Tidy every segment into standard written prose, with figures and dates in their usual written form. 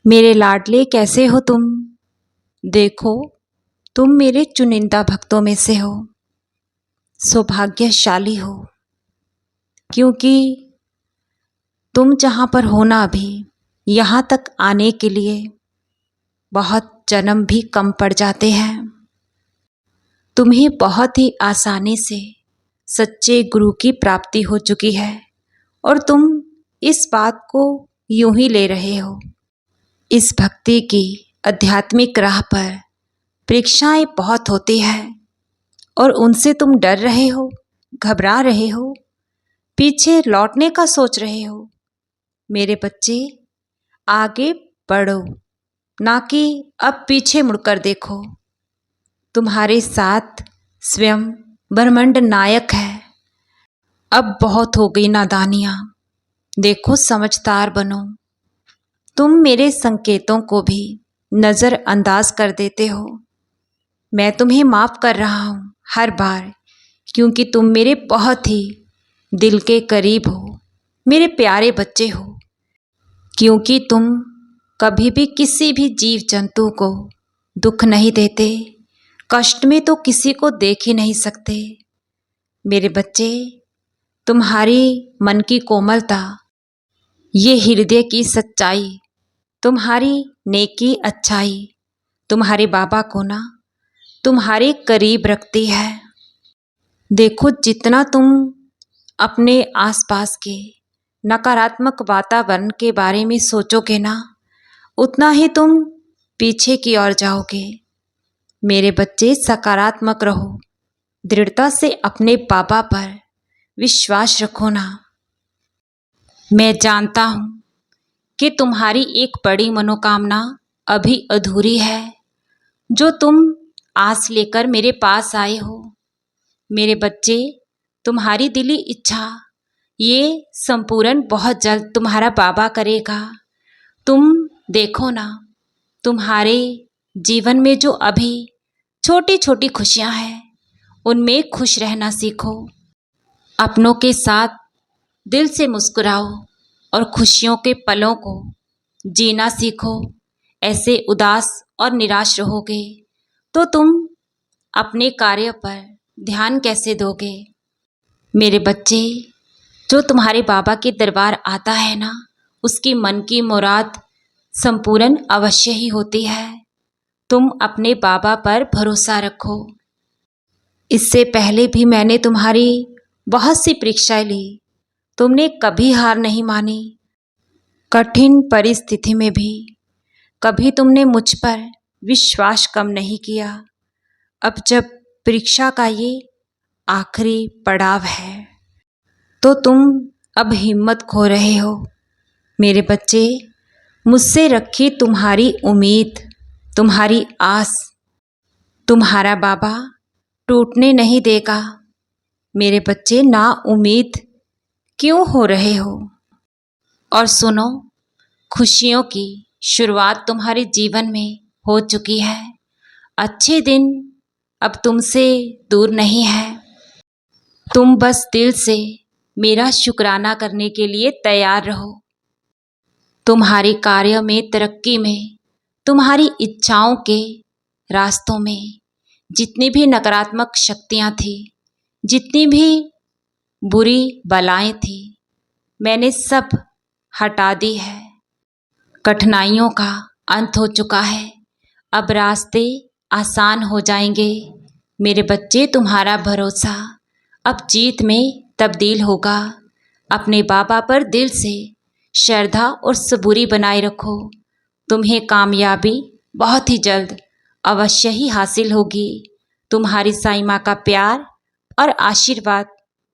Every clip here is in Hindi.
मेरे लाडले कैसे हो तुम। देखो, तुम मेरे चुनिंदा भक्तों में से हो, सौभाग्यशाली हो, क्योंकि तुम जहाँ पर हो ना अभी, यहाँ तक आने के लिए बहुत जन्म भी कम पड़ जाते हैं। तुम्हें बहुत ही आसानी से सच्चे गुरु की प्राप्ति हो चुकी है और तुम इस बात को यूं ही ले रहे हो। इस भक्ति की आध्यात्मिक राह पर परीक्षाएं बहुत होती हैं और उनसे तुम डर रहे हो, घबरा रहे हो, पीछे लौटने का सोच रहे हो। मेरे बच्चे, आगे बढ़ो, ना कि अब पीछे मुड़कर देखो। तुम्हारे साथ स्वयं ब्रह्मांड नायक है। अब बहुत हो गई नादानियाँ, देखो समझदार बनो। तुम मेरे संकेतों को भी नज़रअंदाज कर देते हो। मैं तुम्हें माफ़ कर रहा हूँ हर बार, क्योंकि तुम मेरे बहुत ही दिल के करीब हो, मेरे प्यारे बच्चे हो। क्योंकि तुम कभी भी किसी भी जीव जंतु को दुख नहीं देते, कष्ट में तो किसी को देख ही नहीं सकते। मेरे बच्चे, तुम्हारी मन की कोमलता, ये हृदय की सच्चाई, तुम्हारी नेकी अच्छाई तुम्हारे बाबा को ना तुम्हारे करीब रखती है। देखो, जितना तुम अपने आसपास के नकारात्मक वातावरण के बारे में सोचोगे ना, उतना ही तुम पीछे की ओर जाओगे। मेरे बच्चे, सकारात्मक रहो, दृढ़ता से अपने बाबा पर विश्वास रखो ना। मैं जानता हूँ कि तुम्हारी एक बड़ी मनोकामना अभी अधूरी है, जो तुम आस लेकर मेरे पास आए हो। मेरे बच्चे, तुम्हारी दिली इच्छा ये संपूर्ण बहुत जल्द तुम्हारा बाबा करेगा। तुम देखो ना, तुम्हारे जीवन में जो अभी छोटी छोटी खुशियां हैं, उनमें खुश रहना सीखो। अपनों के साथ दिल से मुस्कुराओ और खुशियों के पलों को जीना सीखो। ऐसे उदास और निराश रहोगे तो तुम अपने कार्य पर ध्यान कैसे दोगे। मेरे बच्चे, जो तुम्हारे बाबा के दरबार आता है ना, उसकी मन की मुराद संपूर्ण अवश्य ही होती है। तुम अपने बाबा पर भरोसा रखो। इससे पहले भी मैंने तुम्हारी बहुत सी परीक्षाएं ली, तुमने कभी हार नहीं मानी। कठिन परिस्थिति में भी कभी तुमने मुझ पर विश्वास कम नहीं किया। अब जब परीक्षा का ये आखिरी पड़ाव है, तो तुम अब हिम्मत खो रहे हो। मेरे बच्चे, मुझसे रखी तुम्हारी उम्मीद, तुम्हारी आस तुम्हारा बाबा टूटने नहीं देगा। मेरे बच्चे, ना उम्मीद क्यों हो रहे हो। और सुनो, खुशियों की शुरुआत तुम्हारे जीवन में हो चुकी है। अच्छे दिन अब तुमसे दूर नहीं है। तुम बस दिल से मेरा शुक्राना करने के लिए तैयार रहो। तुम्हारे कार्य में, तरक्की में, तुम्हारी इच्छाओं के रास्तों में जितनी भी नकारात्मक शक्तियाँ थी, जितनी भी बुरी बलाएं थी, मैंने सब हटा दी है। कठिनाइयों का अंत हो चुका है। अब रास्ते आसान हो जाएंगे। मेरे बच्चे, तुम्हारा भरोसा अब जीत में तब्दील होगा। अपने बाबा पर दिल से श्रद्धा और सबूरी बनाए रखो। तुम्हें कामयाबी बहुत ही जल्द अवश्य ही हासिल होगी। तुम्हारी साईं माँ का प्यार और आशीर्वाद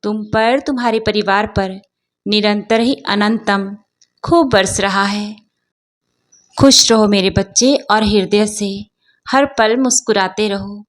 तुम पर, तुम्हारे परिवार पर निरंतर ही अनंतम खूब बरस रहा है। खुश रहो मेरे बच्चे और हृदय से हर पल मुस्कुराते रहो।